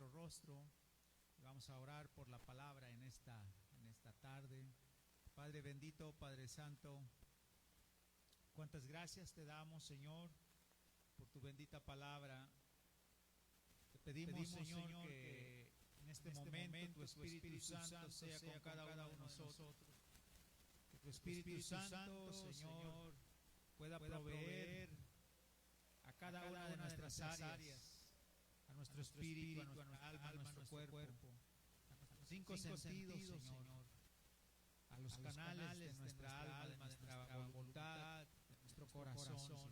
nuestro rostro. Vamos a orar por la palabra en esta tarde. Padre bendito, Padre santo, cuántas gracias te damos, Señor, por tu bendita palabra. Te pedimos, Señor, que en este momento tu Espíritu Santo sea con cada uno de nosotros. Que tu Espíritu Santo, Señor, pueda proveer a cada una de nuestras áreas, a nuestro espíritu, a nuestra alma, a nuestro cuerpo, a nuestros cinco sentidos, Señor, a los canales de nuestra alma, de nuestra voluntad, de nuestro corazón, Señor.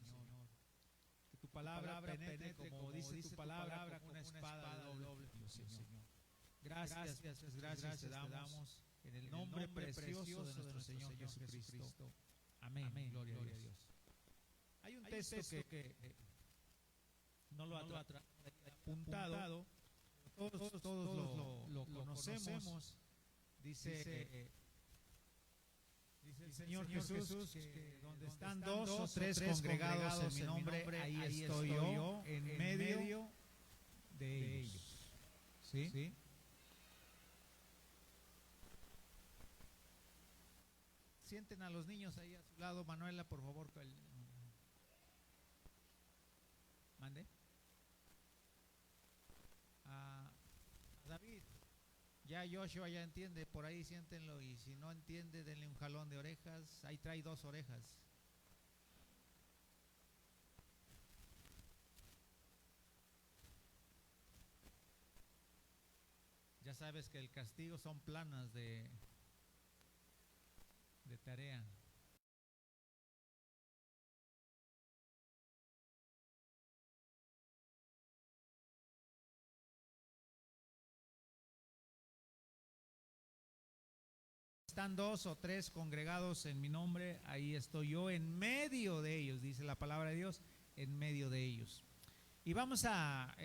Que tu palabra penetre, como dice tu palabra, como una espada doble, Señor. Gracias te damos en el nombre precioso de nuestro Señor Jesucristo. Amén. Gloria a Dios. Hay un texto que no lo ha apuntado, todos lo conocemos. Dice el Señor Jesús que donde están dos o tres congregados en mi nombre, ahí estoy yo en medio de ellos. ¿Sí? Sienten a los niños ahí a su lado. Manuela, por favor. Mande. David, ya Joshua ya entiende, por ahí siéntenlo, y si no entiende, denle un jalón de orejas. Ahí trae 2 orejas. Ya sabes que el castigo son planas de tarea. Están 2 o 3 congregados en mi nombre, ahí estoy yo en medio de ellos, dice la palabra de Dios, en medio de ellos. Y vamos a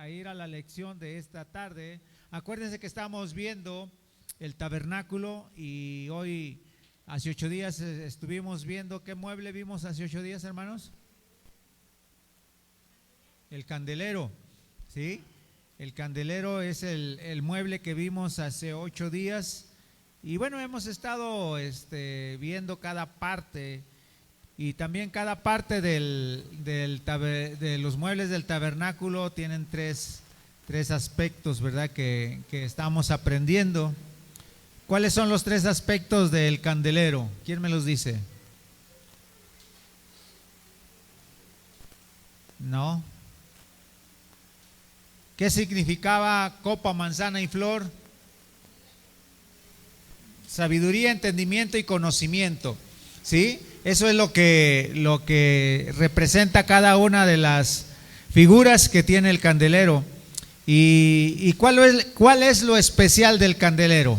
ir a la lección de esta tarde. Acuérdense que estamos viendo el tabernáculo, y hoy, hace 8 días, estuvimos viendo. ¿Qué mueble vimos hace 8 días, hermanos? El candelero, ¿sí? El candelero es el mueble que vimos hace 8 días. Y bueno, hemos estado viendo cada parte, y también cada parte de los muebles del tabernáculo tienen tres aspectos, ¿verdad? Que estamos aprendiendo. ¿Cuáles son los 3 aspectos del candelero? ¿Quién me los dice? ¿No? ¿Qué significaba copa, manzana y flor? Sabiduría, entendimiento y conocimiento, ¿sí? Eso es lo que representa cada una de las figuras que tiene el candelero. ¿Y cuál es lo especial del candelero?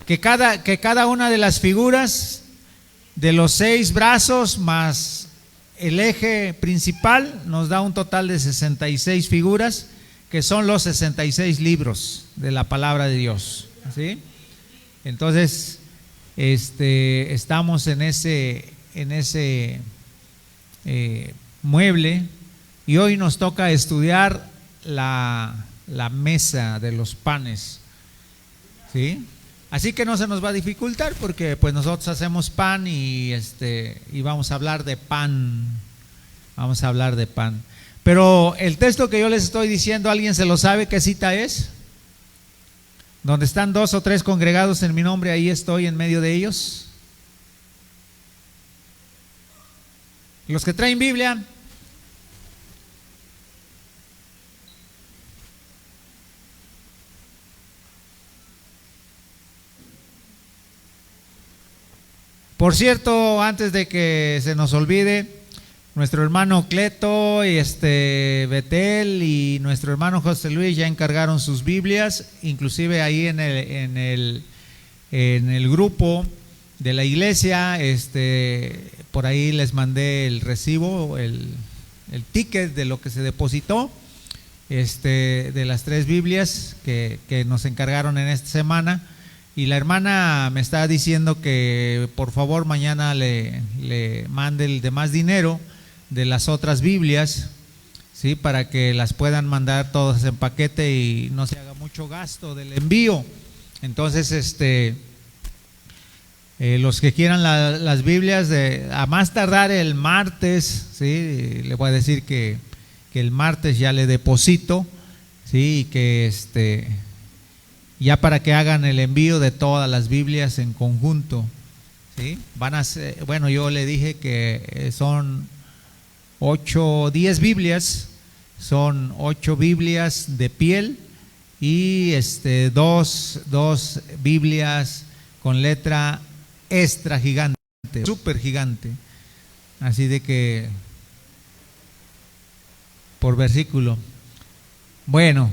Que cada una de las figuras, de los 6 brazos más el eje principal, nos da un total de 66 figuras, que son los 66 libros de la palabra de Dios. ¿Sí? Entonces, estamos en ese mueble, y hoy nos toca estudiar la mesa de los panes, ¿sí? Así que no se nos va a dificultar, porque pues nosotros hacemos pan, y vamos a hablar de pan. Vamos a hablar de pan. Pero el texto que yo les estoy diciendo, ¿alguien se lo sabe? ¿Qué cita es? Donde están 2 o 3 congregados en mi nombre, ahí estoy en medio de ellos. Los que traen Biblia. Por cierto, antes de que se nos olvide, nuestro hermano Cleto y Betel y nuestro hermano José Luis ya encargaron sus Biblias, inclusive ahí en el grupo de la iglesia, por ahí les mandé el recibo, el ticket de lo que se depositó, de las 3 Biblias que nos encargaron en esta semana. Y la hermana me está diciendo que por favor mañana le mande el demás dinero de las otras Biblias, ¿sí? Para que las puedan mandar todas en paquete y no se haga mucho gasto del envío. Entonces, los que quieran las Biblias, a más tardar el martes, ¿sí? Le voy a decir que el martes ya le deposito, ¿sí? Y que ya para que hagan el envío de todas las Biblias en conjunto, ¿sí? Van a ser, bueno, yo le dije que son 10 Biblias, son 8 Biblias de piel y dos Biblias con letra extra gigante, súper gigante, así de que por versículo. Bueno,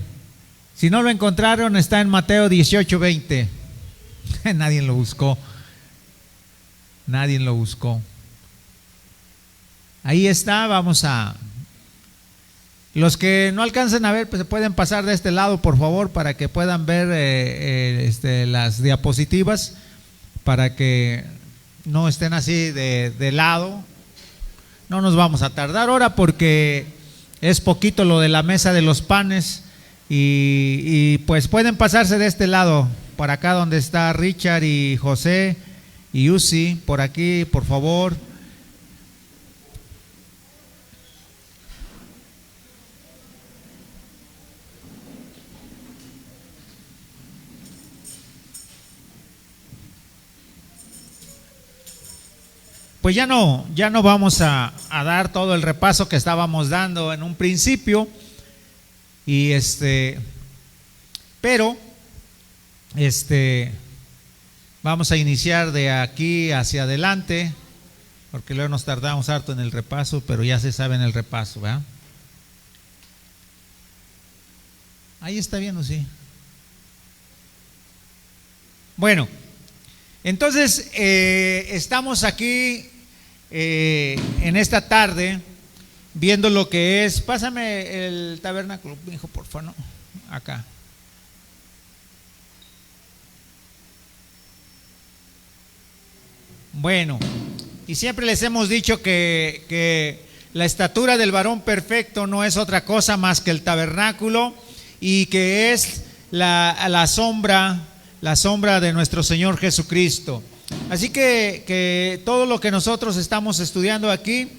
si no lo encontraron, está en Mateo 18:20. Nadie lo buscó. Nadie lo buscó. Ahí está, los que no alcancen a ver, pues se pueden pasar de este lado, por favor, para que puedan ver las diapositivas, para que no estén así de lado. No nos vamos a tardar ahora porque es poquito lo de la mesa de los panes y pues pueden pasarse de este lado, para acá donde está Richard y José y Uzi, por aquí, por favor. Pues ya no vamos a dar todo el repaso que estábamos dando en un principio, y pero vamos a iniciar de aquí hacia adelante, porque luego nos tardamos harto en el repaso, pero ya se sabe en el repaso, ¿verdad? Ahí está bien, ¿o sí? Bueno, entonces estamos aquí en esta tarde viendo lo que es. Pásame el tabernáculo, hijo, por favor, no, acá. Bueno, y siempre les hemos dicho que la estatura del varón perfecto no es otra cosa más que el tabernáculo, y que es la sombra de nuestro Señor Jesucristo. Así que todo lo que nosotros estamos estudiando aquí,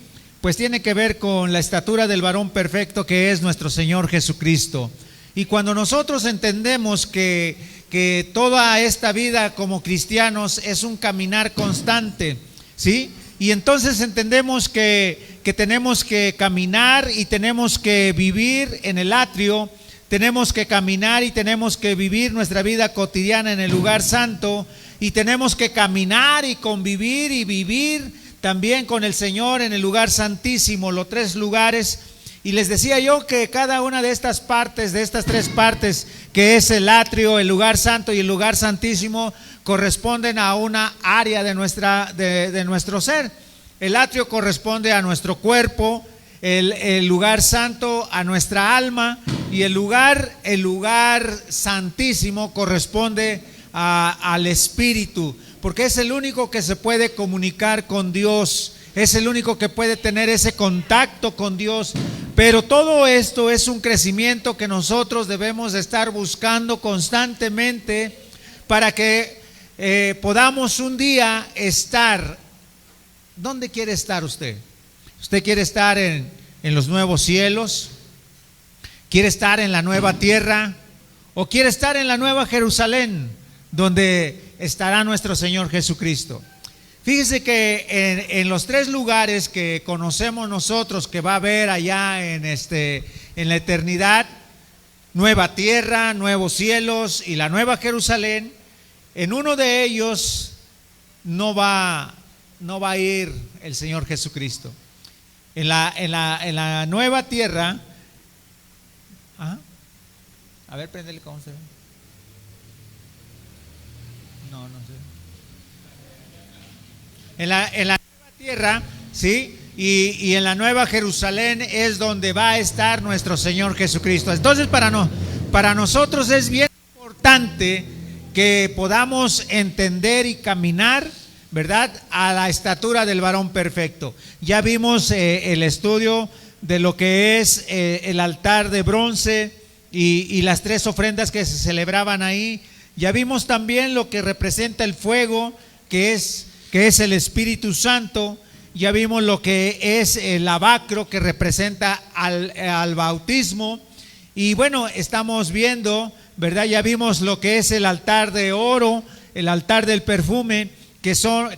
pues tiene que ver con la estatura del varón perfecto, que es nuestro Señor Jesucristo. Y cuando nosotros entendemos que toda esta vida como cristianos es un caminar constante, ¿sí? Y entonces entendemos que tenemos que caminar y tenemos que vivir en el atrio, tenemos que caminar y tenemos que vivir nuestra vida cotidiana en el lugar santo, y tenemos que caminar y convivir y vivir también con el Señor en el lugar santísimo, los 3 lugares. Y les decía yo que cada una de estas partes, de estas 3 partes, que es el atrio, el lugar santo y el lugar santísimo, corresponden a una área de nuestro ser. El atrio corresponde a nuestro cuerpo, el lugar santo a nuestra alma, y el lugar santísimo corresponde al Espíritu, porque es el único que se puede comunicar con Dios, es el único que puede tener ese contacto con Dios. Pero todo esto es un crecimiento que nosotros debemos estar buscando constantemente, para que podamos un día estar. ¿Dónde quiere estar usted? ¿Usted quiere estar en los nuevos cielos? ¿Quiere estar en la nueva tierra? ¿O quiere estar en la nueva Jerusalén, donde estará nuestro Señor Jesucristo? Fíjese que en los 3 lugares que conocemos nosotros que va a haber allá en la eternidad, nueva tierra, nuevos cielos y la nueva Jerusalén, en uno de ellos no va a ir el Señor Jesucristo. En la nueva tierra, a ver, préndele cómo se ve. No sé. En la nueva tierra, ¿sí? Y en la nueva Jerusalén es donde va a estar nuestro Señor Jesucristo. Entonces para nosotros es bien importante que podamos entender y caminar, ¿verdad?, a la estatura del varón perfecto. Ya vimos el estudio de lo que es el altar de bronce y las 3 ofrendas que se celebraban ahí. Ya vimos también lo que representa el fuego, que es el Espíritu Santo. Ya vimos lo que es el lavacro, que representa al bautismo. Y bueno, estamos viendo, ¿verdad? Ya vimos lo que es el altar de oro, el altar del perfume, que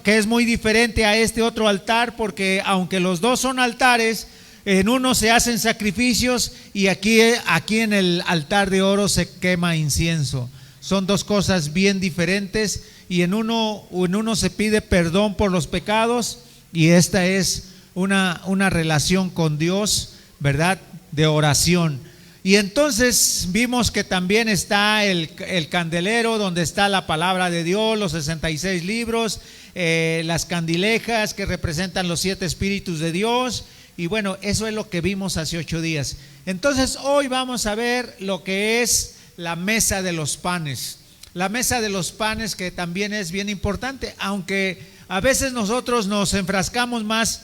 es muy diferente a este otro altar, porque aunque los dos son altares, en uno se hacen sacrificios y aquí en el altar de oro se quema incienso. Son dos cosas bien diferentes, y en uno se pide perdón por los pecados, y esta es una relación con Dios, ¿verdad? De oración. Y entonces vimos que también está el candelero, donde está la palabra de Dios, los 66 libros, las candilejas que representan los 7 espíritus de Dios. Y bueno, eso es lo que vimos hace 8 días. Entonces hoy vamos a ver lo que es la mesa de los panes. La mesa de los panes, que también es bien importante, aunque a veces nosotros nos enfrascamos más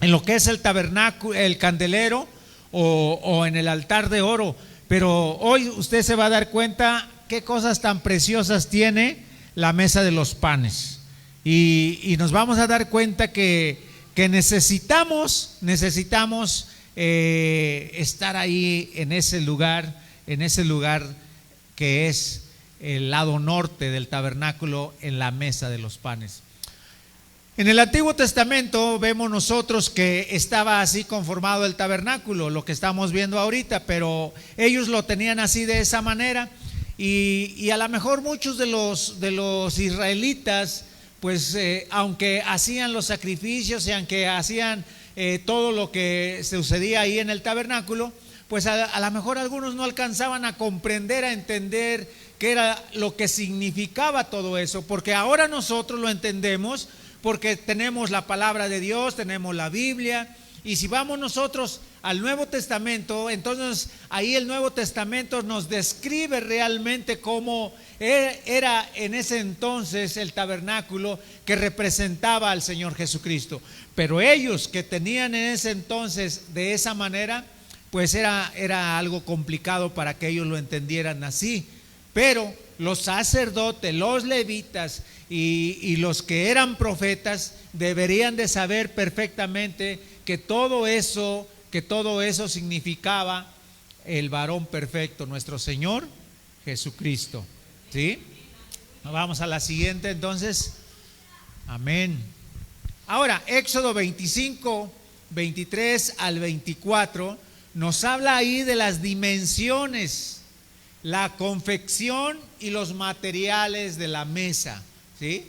en lo que es el tabernáculo, el candelero, o en el altar de oro, pero hoy usted se va a dar cuenta qué cosas tan preciosas tiene la mesa de los panes, y nos vamos a dar cuenta que necesitamos estar ahí en ese lugar que es el lado norte del tabernáculo, en la mesa de los panes. En el Antiguo Testamento vemos nosotros que estaba así conformado el tabernáculo, lo que estamos viendo ahorita, pero ellos lo tenían así, de esa manera, y a lo mejor muchos de los israelitas, pues aunque hacían los sacrificios y aunque hacían todo lo que sucedía ahí en el tabernáculo, pues a lo mejor algunos no alcanzaban a comprender, a entender qué era lo que significaba todo eso, porque ahora nosotros lo entendemos, porque tenemos la palabra de Dios, tenemos la Biblia. Y si vamos nosotros al Nuevo Testamento, entonces ahí el Nuevo Testamento nos describe realmente cómo era en ese entonces el tabernáculo que representaba al Señor Jesucristo. Pero ellos que tenían en ese entonces de esa manera, pues era algo complicado para que ellos lo entendieran así. Pero los sacerdotes, los levitas y los que eran profetas deberían de saber perfectamente que todo eso significaba el varón perfecto, nuestro Señor Jesucristo. ¿Sí? Vamos a la siguiente entonces. Amén. Ahora, Éxodo 25, 23 al 24 nos habla ahí de las dimensiones, la confección y los materiales de la mesa. ¿Sí?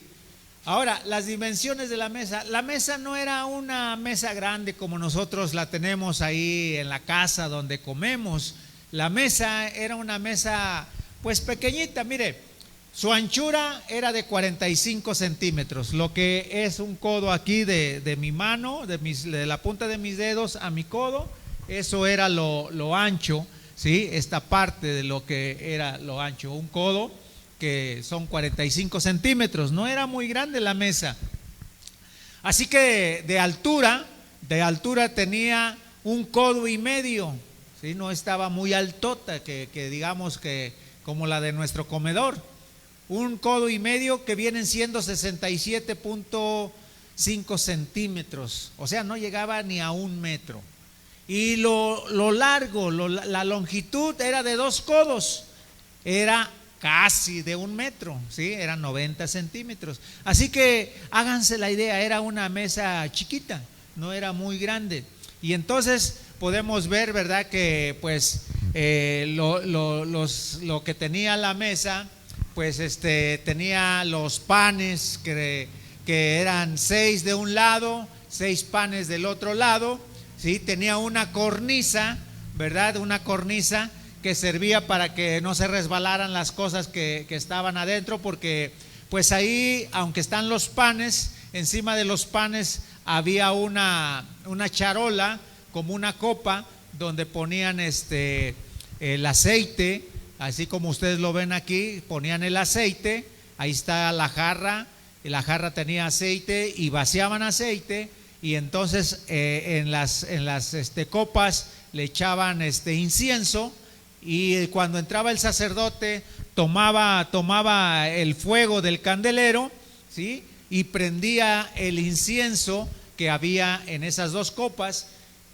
Ahora, las dimensiones de la mesa. La mesa no era una mesa grande como nosotros la tenemos ahí en la casa donde comemos. La mesa era una mesa pues pequeñita. Mire, su anchura era de 45 centímetros, lo que es un codo aquí de mi mano, de la punta de mis dedos a mi codo. Eso era lo ancho, ¿sí? Esta parte de lo que era lo ancho, un codo, que son 45 centímetros. No era muy grande la mesa. Así que de altura tenía un codo y medio, ¿sí? No estaba muy altota, que digamos que como la de nuestro comedor. Un codo y medio, que vienen siendo 67.5 centímetros. O sea, no llegaba ni a 1 metro. Y lo largo, la longitud era de 2 codos. Era casi de 1 metro, ¿sí? Eran 90 centímetros. Así que háganse la idea, era una mesa chiquita, no era muy grande. Y entonces podemos ver, ¿verdad?, que pues lo que tenía la mesa, pues tenía los panes que eran 6 de un lado, 6 panes del otro lado, ¿sí? Tenía una cornisa, ¿verdad? Una cornisa que servía para que no se resbalaran las cosas que estaban adentro, porque pues ahí, aunque están los panes, encima de los panes había una charola, como una copa, donde ponían el aceite, así como ustedes lo ven aquí, ponían el aceite. Ahí está la jarra, y la jarra tenía aceite, y vaciaban aceite, y entonces en las copas le echaban incienso, y cuando entraba el sacerdote tomaba el fuego del candelero, ¿sí? Y prendía el incienso que había en esas dos copas,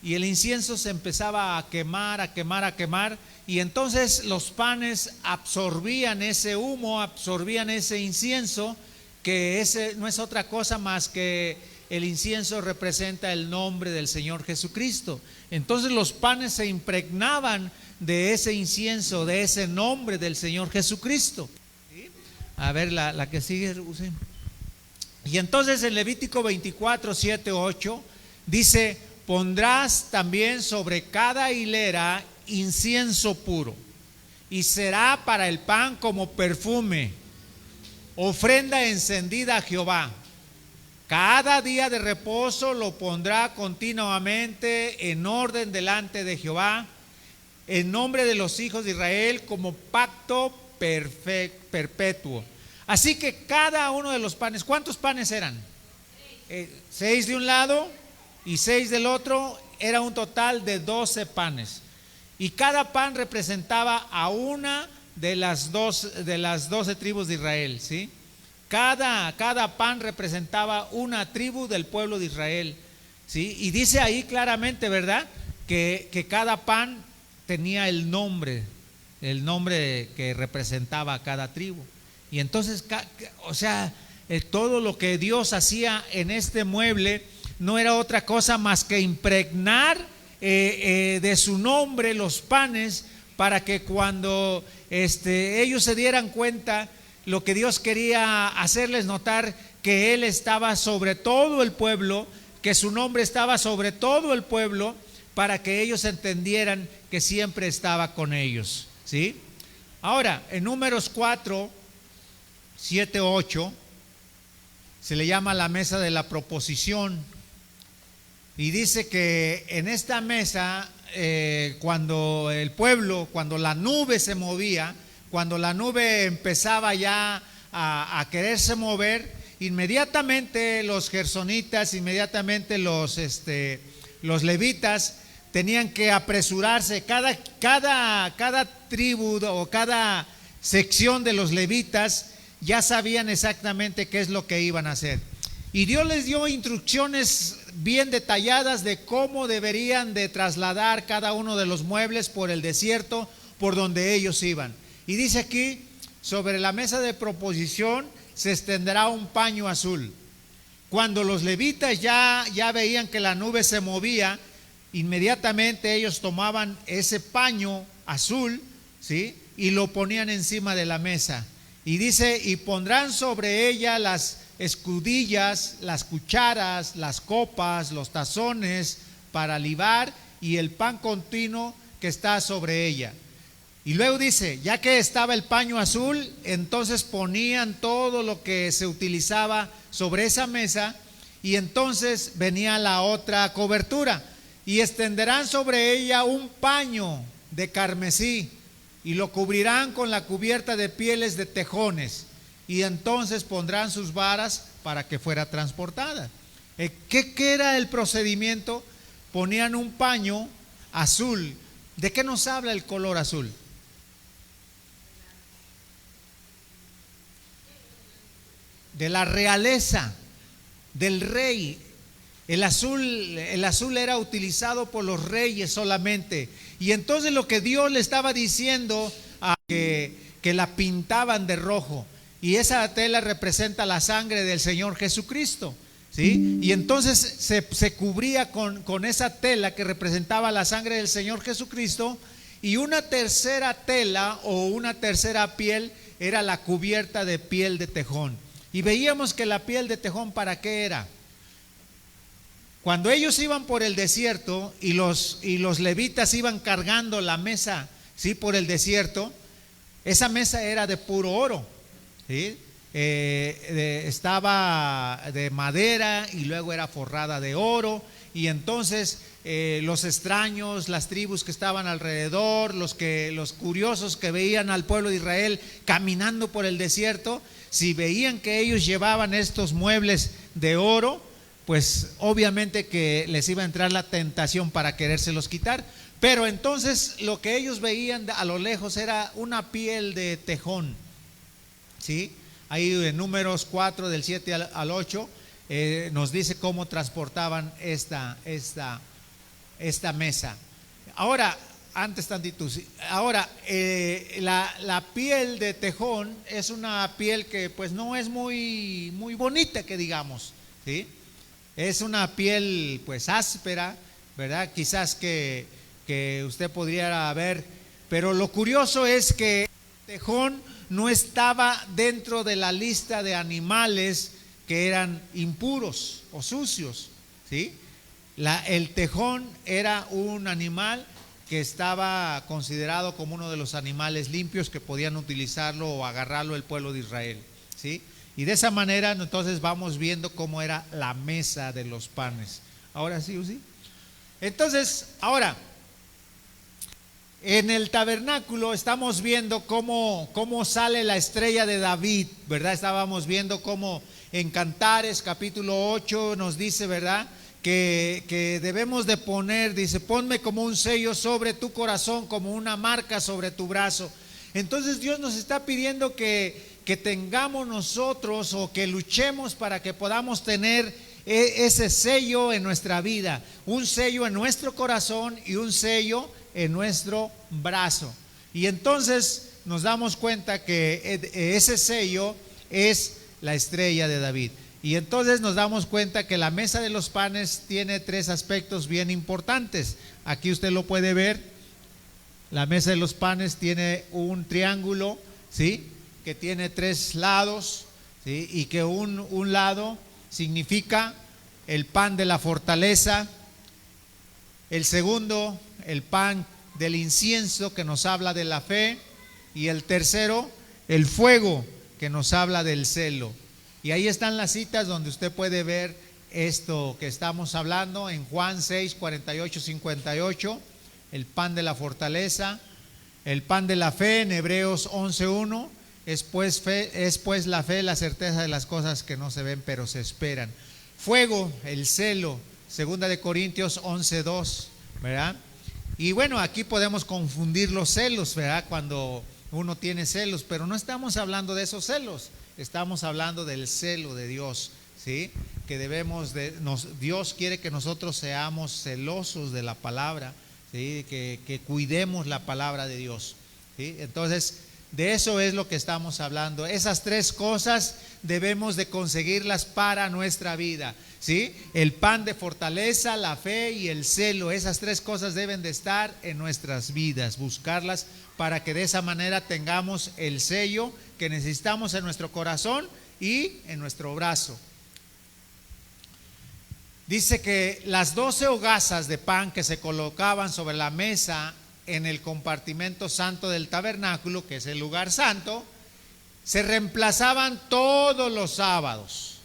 y el incienso se empezaba a quemar, a quemar, a quemar, y entonces los panes absorbían ese humo, absorbían ese incienso, que ese no es otra cosa más que el incienso representa el nombre del Señor Jesucristo. Entonces los panes se impregnaban de ese incienso, de ese nombre del Señor Jesucristo. ¿Sí? A ver la que sigue. Y entonces en Levítico 24, 7, 8 dice: pondrás también sobre cada hilera incienso puro, y será para el pan como perfume, ofrenda encendida a Jehová. Cada día de reposo lo pondrá continuamente en orden delante de Jehová, en nombre de los hijos de Israel, como pacto perpetuo. Así que cada uno de los panes, ¿cuántos panes eran? 6 de un lado y 6 del otro, era un total de 12 panes. Y cada pan representaba a una de las 12 tribus de Israel, ¿sí? Cada pan representaba una tribu del pueblo de Israel, ¿sí? Y dice ahí claramente, ¿verdad?, que cada pan tenía el nombre que representaba a cada tribu. Y entonces, todo lo que Dios hacía en este mueble no era otra cosa más que impregnar de su nombre los panes, para que cuando ellos se dieran cuenta, lo que Dios quería hacerles notar, que Él estaba sobre todo el pueblo, que su nombre estaba sobre todo el pueblo, para que ellos entendieran que siempre estaba con ellos, ¿sí? Ahora, en Números 4, 7, 8, se le llama la mesa de la proposición, y dice que en esta mesa, cuando el pueblo, cuando la nube se movía, cuando la nube empezaba ya a quererse mover, inmediatamente los gersonitas, inmediatamente los levitas tenían que apresurarse. Cada tribu o cada sección de los levitas ya sabían exactamente qué es lo que iban a hacer. Y Dios les dio instrucciones bien detalladas de cómo deberían de trasladar cada uno de los muebles por el desierto por donde ellos iban. Y dice aquí: sobre la mesa de proposición se extenderá un paño azul. Cuando los levitas ya veían que la nube se movía, inmediatamente ellos tomaban ese paño azul, ¿sí?, y lo ponían encima de la mesa. Y dice: y pondrán sobre ella las escudillas, las cucharas, las copas, los tazones para libar, y el pan continuo que está sobre ella. Y luego dice: ya que estaba el paño azul, entonces ponían todo lo que se utilizaba sobre esa mesa, y entonces venía la otra cobertura, y extenderán sobre ella un paño de carmesí, y lo cubrirán con la cubierta de pieles de tejones, y entonces pondrán sus varas para que fuera transportada. ¿Qué era el procedimiento? Ponían un paño azul. ¿De qué nos habla el color azul? De la realeza, del rey. El azul era utilizado por los reyes solamente. Y entonces lo que Dios le estaba diciendo, que la pintaban de rojo. Y esa tela representa la sangre del Señor Jesucristo, ¿sí? Y entonces se cubría con esa tela que representaba la sangre del Señor Jesucristo. Y una tercera tela o una tercera piel era la cubierta de piel de tejón. Y veíamos que la piel de tejón, ¿para qué era? Cuando ellos iban por el desierto y los levitas iban cargando la mesa, ¿sí?, por el desierto, esa mesa era de puro oro, ¿sí? Estaba de madera y luego era forrada de oro. Y entonces los extraños, las tribus que estaban alrededor, los curiosos que veían al pueblo de Israel caminando por el desierto, si veían que ellos llevaban estos muebles de oro, pues obviamente que les iba a entrar la tentación para querérselos quitar. Pero entonces lo que ellos veían a lo lejos era una piel de tejón, ¿sí? Ahí en Números 4 del 7 al 8 nos dice cómo transportaban esta mesa. Ahora, antes tantito, ahora la piel de tejón es una piel que pues no es muy bonita, que digamos, ¿sí? Es una piel pues áspera, ¿verdad? Quizás que usted podría ver, pero lo curioso es que el tejón no estaba dentro de la lista de animales que eran impuros o sucios, ¿sí? El tejón era un animal que estaba considerado como uno de los animales limpios que podían utilizarlo o agarrarlo el pueblo de Israel, ¿sí? Y de esa manera entonces vamos viendo cómo era la mesa de los panes. Ahora sí, ¿sí? Entonces, ahora, en el tabernáculo estamos viendo cómo sale la estrella de David, ¿verdad? Estábamos viendo cómo en Cantares capítulo 8 nos dice, ¿verdad?, que debemos de poner, dice, ponme como un sello sobre tu corazón, como una marca sobre tu brazo. Entonces Dios nos está pidiendo que tengamos nosotros, o que luchemos para que podamos tener ese sello en nuestra vida, un sello en nuestro corazón y un sello en nuestro brazo. Y entonces nos damos cuenta que ese sello es la estrella de David. Y entonces nos damos cuenta que la mesa de los panes tiene tres aspectos bien importantes. Aquí usted lo puede ver. La mesa de los panes tiene un triángulo, ¿sí?, que tiene tres lados, ¿sí?, y que un lado significa el pan de la fortaleza. El segundo, el pan del incienso, que nos habla de la fe. Y el tercero, el fuego, que nos habla del celo. Y ahí están las citas donde usted puede ver esto que estamos hablando en Juan 6, 48, 58, el pan de la fortaleza, el pan de la fe en Hebreos 11, 1, es pues la fe, la certeza de las cosas que no se ven pero se esperan. Fuego, el celo, segunda de Corintios 11, 2, ¿verdad? Y bueno, aquí podemos confundir los celos, ¿verdad?, cuando uno tiene celos, pero no estamos hablando de esos celos. Estamos hablando del celo de Dios, ¿sí? Que Dios quiere que nosotros seamos celosos de la palabra, ¿sí? Que cuidemos la palabra de Dios, ¿sí? Entonces, de eso es lo que estamos hablando. Esas tres cosas debemos de conseguirlas para nuestra vida, ¿sí? El pan de fortaleza, la fe y el celo. Esas tres cosas deben de estar en nuestras vidas, buscarlas para que de esa manera tengamos el sello que necesitamos en nuestro corazón y en nuestro brazo. Dice que las 12 hogazas de pan que se colocaban sobre la mesa en el compartimento santo del tabernáculo, que es el lugar santo, se reemplazaban todos los sábados,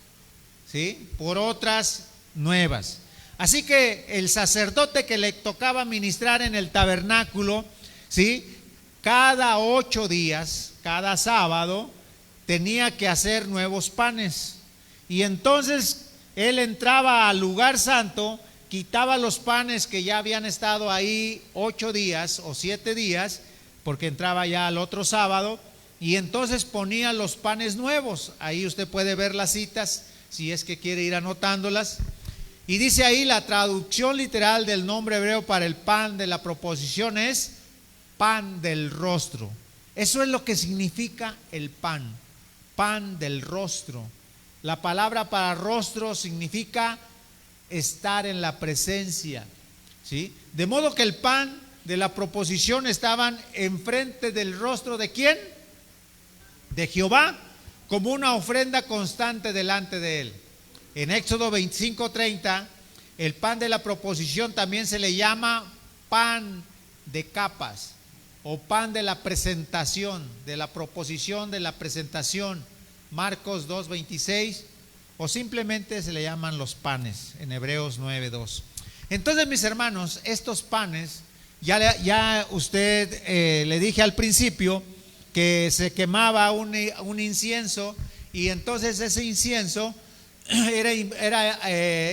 ¿sí?, por otras nuevas. Así que el sacerdote que le tocaba ministrar en el tabernáculo, ¿sí?, cada 8 días, cada sábado, tenía que hacer nuevos panes. Y entonces él entraba al lugar santo, quitaba los panes que ya habían estado ahí 8 días o 7 días, porque entraba ya al otro sábado, y entonces ponía los panes nuevos. Ahí usted puede ver las citas, si es que quiere ir anotándolas. Y dice ahí, la traducción literal del nombre hebreo para el pan de la proposición es pan del rostro. Eso es lo que significa el pan del rostro. La palabra para rostro significa estar en la presencia, ¿sí? De modo que el pan de la proposición estaban enfrente del rostro ¿de quién? De Jehová, como una ofrenda constante delante de él. En Éxodo 25:30, el pan de la proposición también se le llama pan de capas, o pan de la presentación, de la proposición de la presentación. Marcos 2:26, o simplemente se le llaman los panes en Hebreos 9:2. Entonces, mis hermanos, estos panes, ya usted le dije al principio que se quemaba un incienso, y entonces ese incienso era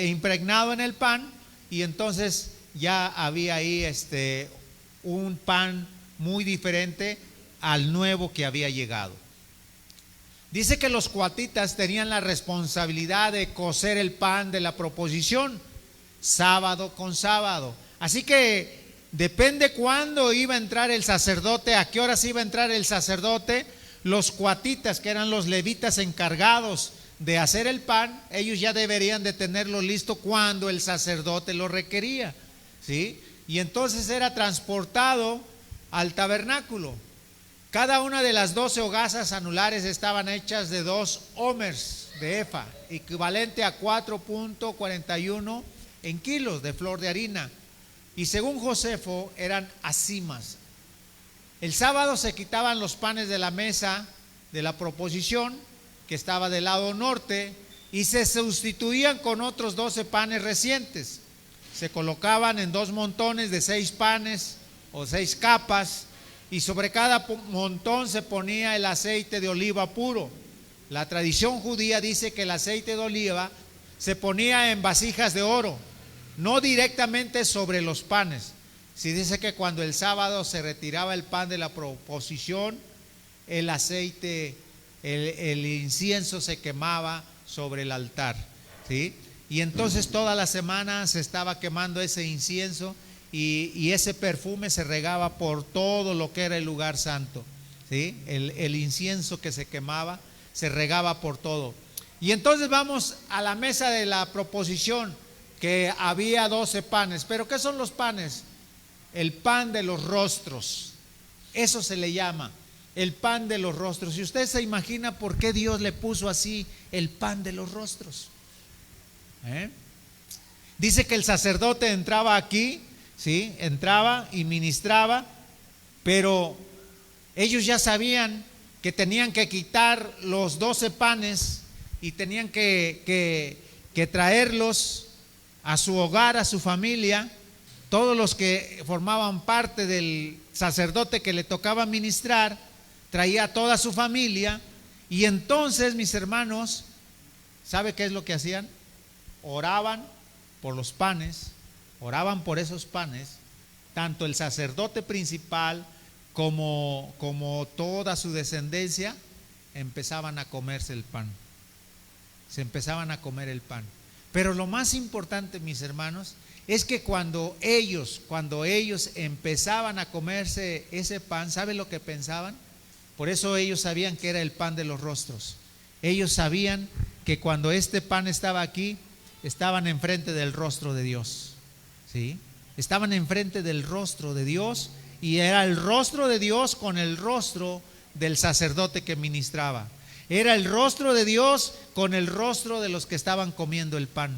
impregnado en el pan, y entonces ya había ahí un pan muy diferente al nuevo que había llegado. Dice que los coatitas tenían la responsabilidad de cocer el pan de la proposición, sábado con sábado. Así que depende cuándo iba a entrar el sacerdote, a qué horas iba a entrar el sacerdote. Los coatitas, que eran los levitas encargados de hacer el pan, ellos ya deberían de tenerlo listo cuando el sacerdote lo requería, ¿sí? Y entonces era transportado al tabernáculo. Cada una de las 12 hogazas anulares estaban hechas de 2 homers de efa, equivalente a 4.41 en kilos de flor de harina, y según Josefo eran acimas. El sábado se quitaban los panes de la mesa de la proposición, que estaba del lado norte, y se sustituían con otros 12 panes recientes. Se colocaban en 2 montones de 6 panes o 6 capas, y sobre cada montón se ponía el aceite de oliva puro. La tradición judía dice que el aceite de oliva se ponía en vasijas de oro, no directamente sobre los panes. Sí dice que cuando el sábado se retiraba el pan de la proposición, el aceite, el incienso se quemaba sobre el altar, ¿sí? Y entonces toda la semana se estaba quemando ese incienso, y ese perfume se regaba por todo lo que era el lugar santo, ¿sí? El incienso que se quemaba se regaba por todo. Y entonces vamos a la mesa de la proposición, que había 12 panes. ¿Pero qué son los panes? El pan de los rostros. Eso se le llama el pan de los rostros. Y usted se imagina por qué Dios le puso así el pan de los rostros. Dice que el sacerdote entraba aquí, ¿sí? Entraba y ministraba, pero ellos ya sabían que tenían que quitar los 12 panes y tenían que traerlos a su hogar, a su familia. Todos los que formaban parte del sacerdote que le tocaba ministrar, traía a toda su familia. Y entonces, mis hermanos, ¿sabe qué es lo que hacían? Oraban por los panes, oraban por esos panes, tanto el sacerdote principal como toda su descendencia. Empezaban a comerse el pan, se empezaban a comer el pan. Pero lo más importante, mis hermanos, es que cuando ellos empezaban a comerse ese pan, ¿sabe lo que pensaban? Por eso ellos sabían que era el pan de los rostros. Ellos sabían que cuando este pan estaba aquí, estaban enfrente del rostro de Dios, ¿sí? Estaban enfrente del rostro de Dios, y era el rostro de Dios con el rostro del sacerdote que ministraba. Era el rostro de Dios con el rostro de los que estaban comiendo el pan,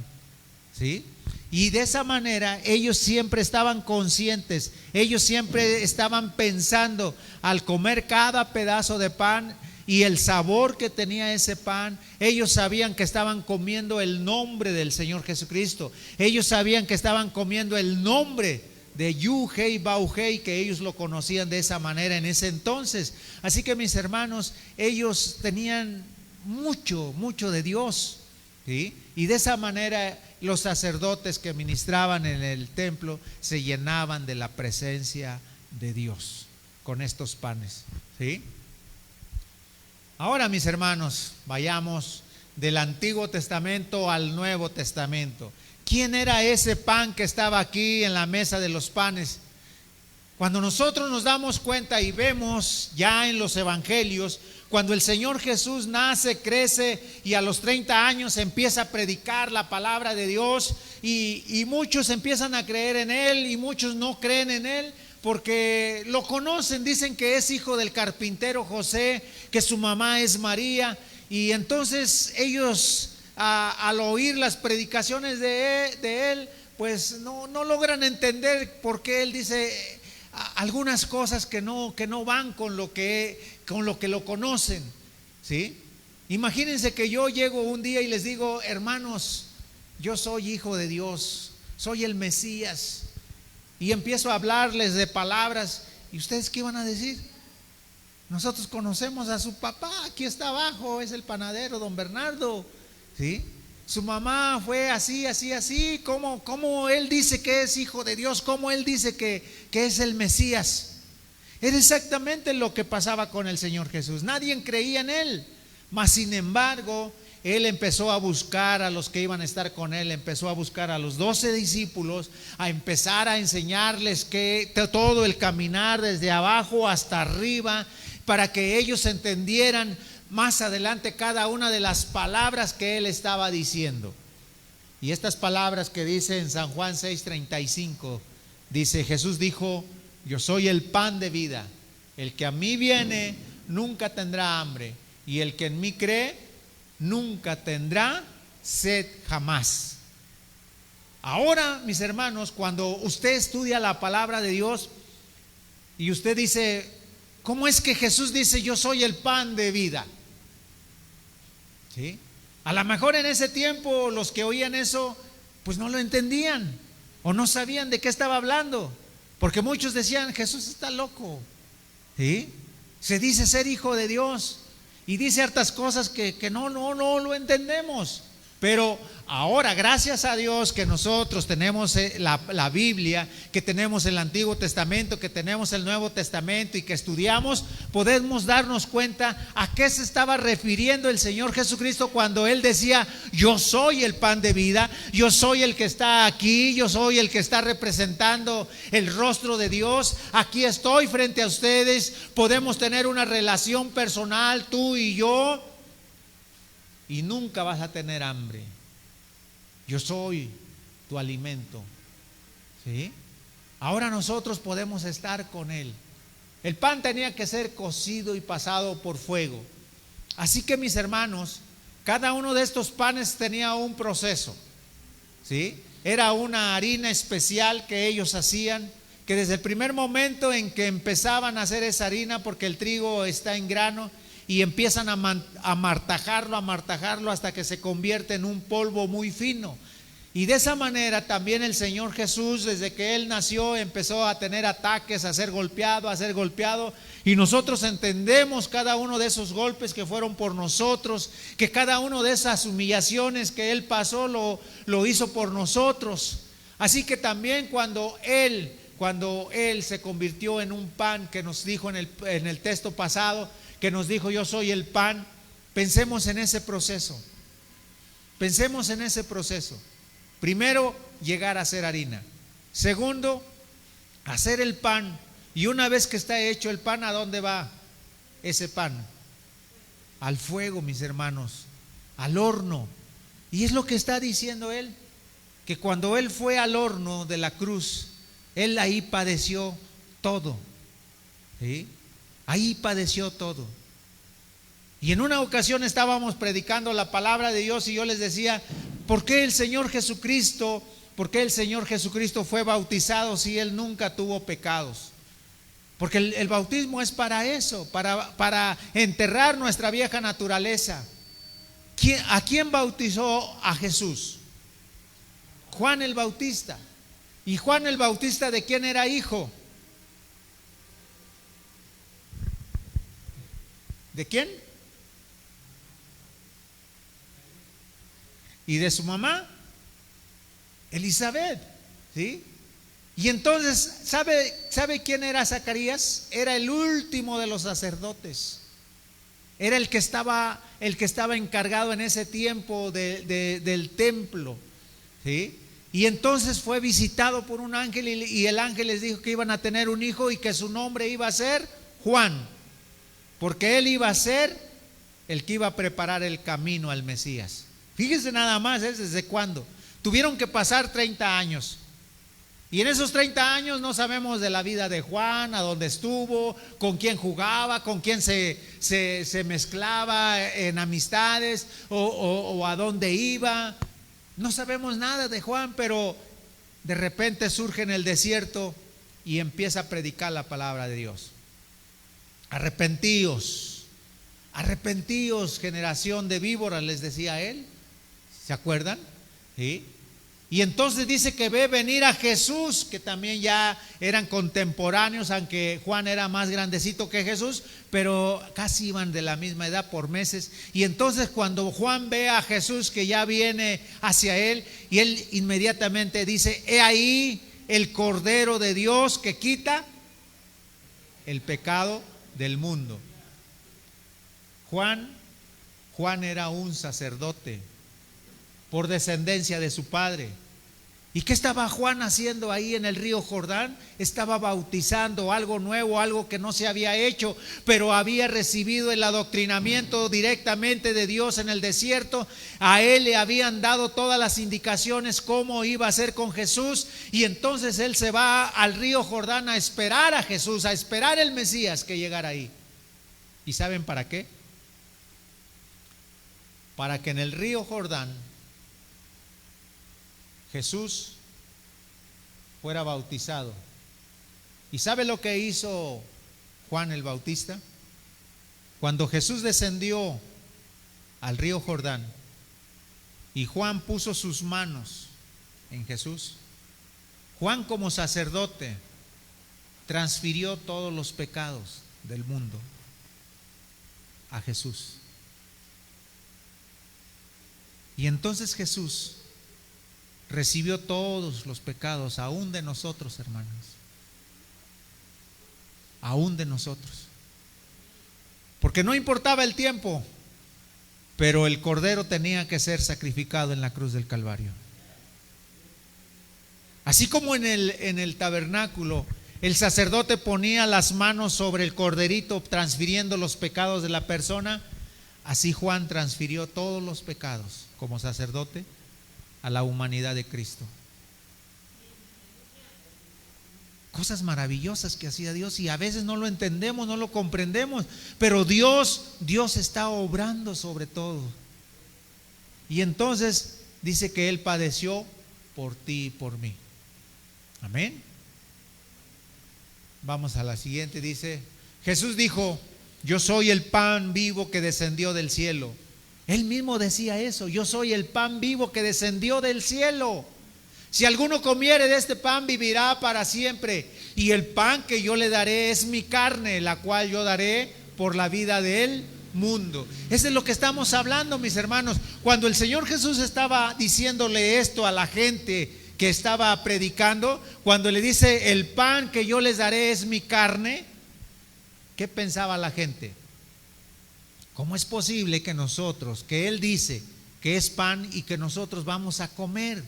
¿sí? Y de esa manera ellos siempre estaban conscientes, ellos siempre estaban pensando al comer cada pedazo de pan y el sabor que tenía ese pan. Ellos sabían que estaban comiendo el nombre del Señor Jesucristo. Ellos sabían que estaban comiendo el nombre de Yuhei Bauhei, que ellos lo conocían de esa manera en ese entonces. Así que, mis hermanos, ellos tenían mucho de Dios, ¿sí? Y de esa manera los sacerdotes que ministraban en el templo se llenaban de la presencia de Dios con estos panes, ¿sí? Ahora, mis hermanos, vayamos del Antiguo Testamento al Nuevo Testamento. ¿Quién era ese pan que estaba aquí en la mesa de los panes? Cuando nosotros nos damos cuenta y vemos ya en los evangelios, cuando el Señor Jesús nace, crece y a los 30 años empieza a predicar la palabra de Dios, y muchos empiezan a creer en Él y muchos no creen en Él porque lo conocen, dicen que es hijo del carpintero José, que su mamá es María, y entonces ellos al oír las predicaciones de Él, pues no logran entender por qué Él dice algunas cosas que no van con lo que lo conocen, ¿sí? Imagínense que yo llego un día y les digo: hermanos, yo soy hijo de Dios, soy el Mesías, y empiezo a hablarles de palabras, ¿y ustedes qué van a decir? Nosotros conocemos a su papá, aquí está abajo, es el panadero, don Bernardo, ¿sí? Su mamá fue así, así, así. ¿Cómo él dice que es hijo de Dios? ¿Cómo él dice que es el Mesías? Era exactamente lo que pasaba con el Señor Jesús. Nadie creía en él. Mas sin embargo, él empezó a buscar a los que iban a estar con él. Empezó a buscar a los 12 discípulos, a empezar a enseñarles que todo el caminar desde abajo hasta arriba, para que ellos entendieran más adelante cada una de las palabras que él estaba diciendo. Y estas palabras que dice en San Juan 6:35, dice: Jesús dijo: yo soy el pan de vida, el que a mí viene nunca tendrá hambre, y el que en mí cree nunca tendrá sed jamás. Ahora, mis hermanos, cuando usted estudia la palabra de Dios y usted dice: ¿cómo es que Jesús dice yo soy el pan de vida? ¿Sí? A lo mejor en ese tiempo los que oían eso pues no lo entendían o no sabían de qué estaba hablando, porque muchos decían: Jesús está loco. ¿Sí? Se dice ser hijo de Dios y dice hartas cosas que no lo entendemos. Pero ahora, gracias a Dios que nosotros tenemos la Biblia, que tenemos el Antiguo Testamento, que tenemos el Nuevo Testamento y que estudiamos, podemos darnos cuenta a qué se estaba refiriendo el Señor Jesucristo cuando Él decía: yo soy el pan de vida, yo soy el que está aquí, yo soy el que está representando el rostro de Dios, aquí estoy frente a ustedes, podemos tener una relación personal tú y yo, y nunca vas a tener hambre. Yo soy tu alimento. ¿Sí? Ahora nosotros podemos estar con Él. El pan tenía que ser cocido y pasado por fuego. Así que, mis hermanos, cada uno de estos panes tenía un proceso. ¿Sí? Era una harina especial que ellos hacían, que desde el primer momento en que empezaban a hacer esa harina, porque el trigo está en grano, y empiezan a martajarlo hasta que se convierte en un polvo muy fino. Y de esa manera también el Señor Jesús, desde que Él nació, empezó a tener ataques, a ser golpeado, y nosotros entendemos cada uno de esos golpes que fueron por nosotros, que cada uno de esas humillaciones que Él pasó lo hizo por nosotros. Así que también cuando Él se convirtió en un pan, que nos dijo en el texto pasado, que nos dijo: yo soy el pan, pensemos en ese proceso. Pensemos en ese proceso. Primero, llegar a hacer harina. Segundo, hacer el pan. Y una vez que está hecho el pan, ¿a dónde va ese pan? Al fuego, mis hermanos, al horno. Y es lo que está diciendo Él, que cuando Él fue al horno de la cruz, Él ahí padeció todo. ¿Sí? Ahí padeció todo. Y en una ocasión estábamos predicando la palabra de Dios y yo les decía: ¿por qué el Señor Jesucristo fue bautizado si Él nunca tuvo pecados? Porque el bautismo es para eso, para enterrar nuestra vieja naturaleza. ¿A quién bautizó a Jesús? Juan el Bautista. ¿Y Juan el Bautista de quién era hijo? ¿De quién? ¿Y de su mamá? Elizabeth. ¿Sí? Y entonces, ¿sabe quién era Zacarías? Era el último de los sacerdotes. Era el que estaba encargado en ese tiempo del templo. ¿Sí? Y entonces fue visitado por un ángel y el ángel les dijo que iban a tener un hijo y que su nombre iba a ser Juan, porque él iba a ser el que iba a preparar el camino al Mesías. Fíjense nada más, ¿desde cuándo? Tuvieron que pasar 30 años. Y en esos 30 años no sabemos de la vida de Juan, a dónde estuvo, con quién jugaba, con quién se mezclaba en amistades o a dónde iba. No sabemos nada de Juan, pero de repente surge en el desierto y empieza a predicar la palabra de Dios. Arrepentíos, generación de víboras, les decía él. ¿Se acuerdan? ¿Sí? Y entonces dice que ve venir a Jesús, que también ya eran contemporáneos, aunque Juan era más grandecito que Jesús, pero casi iban de la misma edad por meses. Y entonces cuando Juan ve a Jesús que ya viene hacia él, y él inmediatamente dice: he ahí el Cordero de Dios que quita el pecado del mundo. Juan era un sacerdote por descendencia de su padre. ¿Y qué estaba Juan haciendo ahí en el río Jordán? Estaba bautizando algo nuevo, algo que no se había hecho, pero había recibido el adoctrinamiento directamente de Dios en el desierto. A él le habían dado todas las indicaciones cómo iba a ser con Jesús, y entonces él se va al río Jordán a esperar a Jesús, a esperar el Mesías que llegara ahí. ¿Y saben para qué? Para que en el río Jordán Jesús fuera bautizado. ¿Y sabe lo que hizo Juan el Bautista? Cuando Jesús descendió al río Jordán y Juan puso sus manos en Jesús, Juan como sacerdote transfirió todos los pecados del mundo a Jesús. Y entonces Jesús recibió todos los pecados, aún de nosotros, hermanos, aún de nosotros, porque no importaba el tiempo, pero el cordero tenía que ser sacrificado en la cruz del Calvario. Así como en el tabernáculo el sacerdote ponía las manos sobre el corderito transfiriendo los pecados de la persona, así Juan transfirió todos los pecados como sacerdote a la humanidad de Cristo. Cosas maravillosas que hacía Dios, y a veces no lo entendemos, no lo comprendemos, pero Dios está obrando sobre todo. Y entonces dice que Él padeció por ti y por mí. Amén. Vamos a la siguiente. Dice: Jesús dijo: yo soy el pan vivo que descendió del cielo. Él mismo decía eso: yo soy el pan vivo que descendió del cielo. Si alguno comiere de este pan, vivirá para siempre. Y el pan que yo le daré es mi carne, la cual yo daré por la vida del mundo. Eso es lo que estamos hablando, mis hermanos. Cuando el Señor Jesús estaba diciéndole esto a la gente que estaba predicando, cuando le dice: el pan que yo les daré es mi carne, ¿qué pensaba la gente? ¿Cómo es posible que nosotros, que Él dice que es pan y que nosotros vamos a comer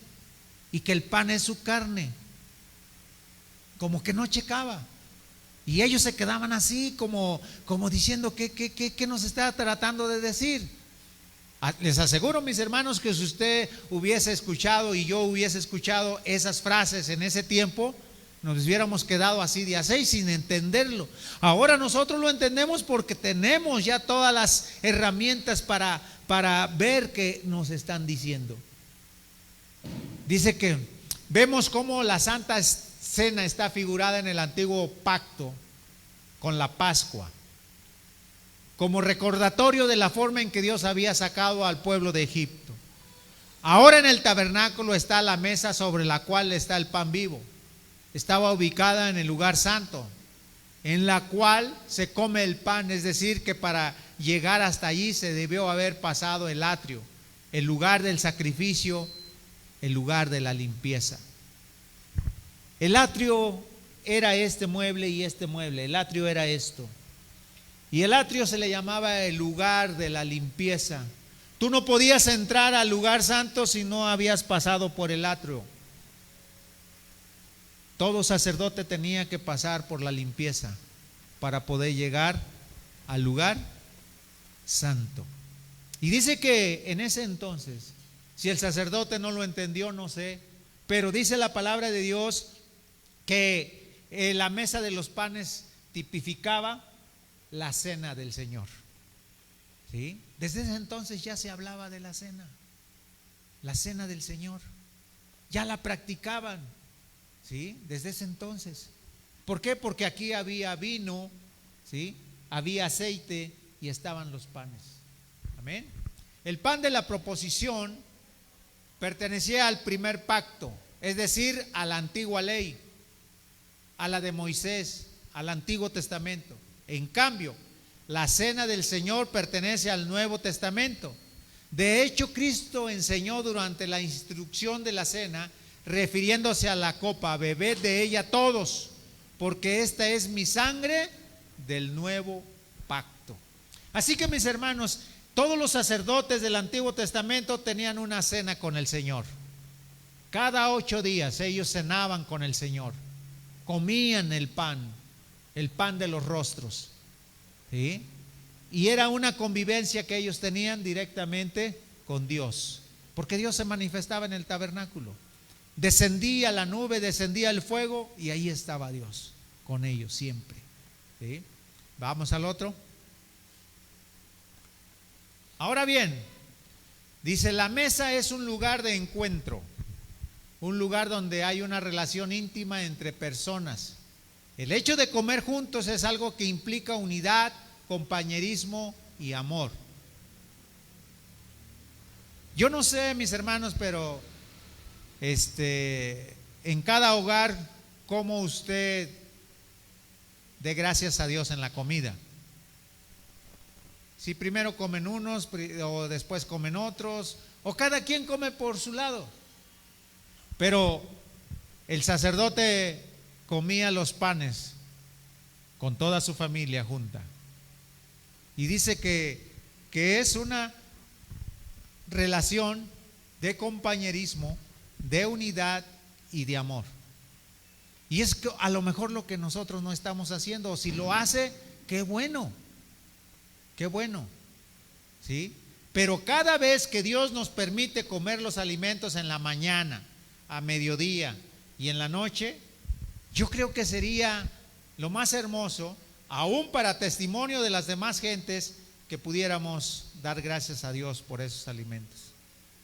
y que el pan es su carne? Como que no checaba. Y ellos se quedaban así como diciendo: ¿qué nos está tratando de decir? Les aseguro, mis hermanos, que si usted hubiese escuchado y yo hubiese escuchado esas frases en ese tiempo, nos hubiéramos quedado así de a seis sin entenderlo. Ahora nosotros lo entendemos porque tenemos ya todas las herramientas para ver qué nos están diciendo. Dice que vemos cómo la Santa Cena está figurada en el antiguo pacto con la Pascua, como recordatorio de la forma en que Dios había sacado al pueblo de Egipto. Ahora en el tabernáculo está la mesa sobre la cual está el pan vivo. Estaba ubicada en el lugar santo, en la cual se come el pan, es decir, que para llegar hasta allí se debió haber pasado el atrio, el lugar del sacrificio, el lugar de la limpieza. El atrio era este mueble y este mueble, el atrio era esto. Y el atrio se le llamaba el lugar de la limpieza. Tú no podías entrar al lugar santo si no habías pasado por el atrio. Todo sacerdote tenía que pasar por la limpieza para poder llegar al lugar santo. Y dice que en ese entonces, si el sacerdote no lo entendió, no sé, pero dice la palabra de Dios que la mesa de los panes tipificaba la cena del Señor. ¿Sí? Desde ese entonces ya se hablaba de la cena del Señor. Ya la practicaban. ¿Sí? Desde ese entonces. ¿Por qué? Porque aquí había vino, ¿sí? Había aceite y estaban los panes. Amén. El pan de la proposición pertenecía al primer pacto, es decir, a la antigua ley, a la de Moisés, al Antiguo Testamento. En cambio, la cena del Señor pertenece al Nuevo Testamento. De hecho, Cristo enseñó durante la instrucción de la cena, refiriéndose a la copa: bebed de ella todos, porque esta es mi sangre del nuevo pacto. Así que, mis hermanos, todos los sacerdotes del Antiguo Testamento tenían una cena con el Señor. Cada 8 días ellos cenaban con el Señor, comían el pan de los rostros, ¿sí? Y era una convivencia que ellos tenían directamente con Dios, porque Dios se manifestaba en el tabernáculo. Descendía la nube, descendía el fuego, y ahí estaba Dios con ellos siempre, ¿sí? Vamos al otro. Ahora bien, dice: la mesa es un lugar de encuentro, un lugar donde hay una relación íntima entre personas. El hecho de comer juntos es algo que implica unidad, compañerismo y amor. Yo no sé, mis hermanos, pero en cada hogar, cómo usted dé gracias a Dios en la comida. Si primero comen unos o después comen otros, o cada quien come por su lado. Pero el sacerdote comía los panes con toda su familia junta. Y dice que es una relación de compañerismo, de unidad y de amor. Y es que a lo mejor lo que nosotros no estamos haciendo, o si lo hace, qué bueno, ¿sí? Pero cada vez que Dios nos permite comer los alimentos en la mañana, a mediodía y en la noche, yo creo que sería lo más hermoso, aún para testimonio de las demás gentes, que pudiéramos dar gracias a Dios por esos alimentos,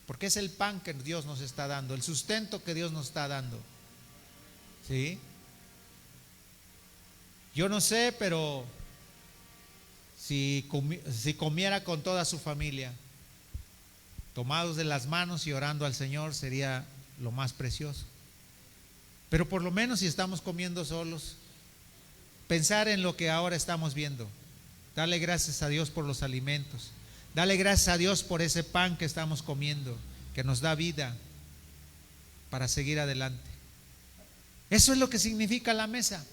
porque es el pan que Dios nos está dando, el sustento que Dios nos está dando, ¿sí? Yo no sé, pero si comiera con toda su familia, tomados de las manos y orando al Señor, sería lo más precioso. Pero por lo menos si estamos comiendo solos, pensar en lo que ahora estamos viendo, darle gracias a Dios por los alimentos, darle gracias a Dios por ese pan que estamos comiendo, que nos da vida para seguir adelante. Eso es lo que significa la mesa.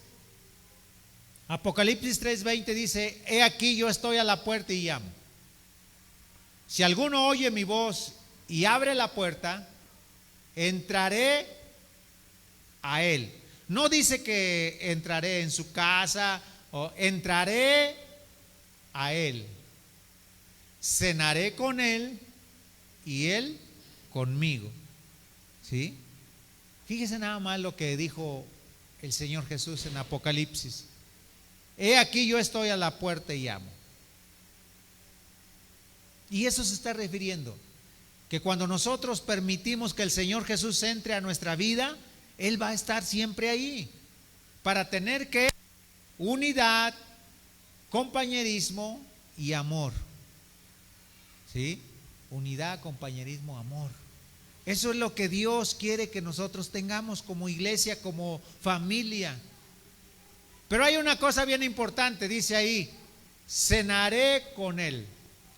Apocalipsis 3:20 dice: he aquí yo estoy a la puerta y llamo. Si alguno oye mi voz y abre la puerta, entraré a él. No dice que entraré en su casa, o entraré a él. Cenaré con él y él conmigo, ¿sí? Fíjese nada más lo que dijo el Señor Jesús en Apocalipsis: he aquí yo estoy a la puerta y llamo. Y eso se está refiriendo, que cuando nosotros permitimos que el Señor Jesús entre a nuestra vida, Él va a estar siempre ahí, para tener que unidad, compañerismo y amor, ¿sí? Unidad, compañerismo, amor. Eso es lo que Dios quiere que nosotros tengamos como iglesia, como familia. Pero hay una cosa bien importante, dice ahí: cenaré con él.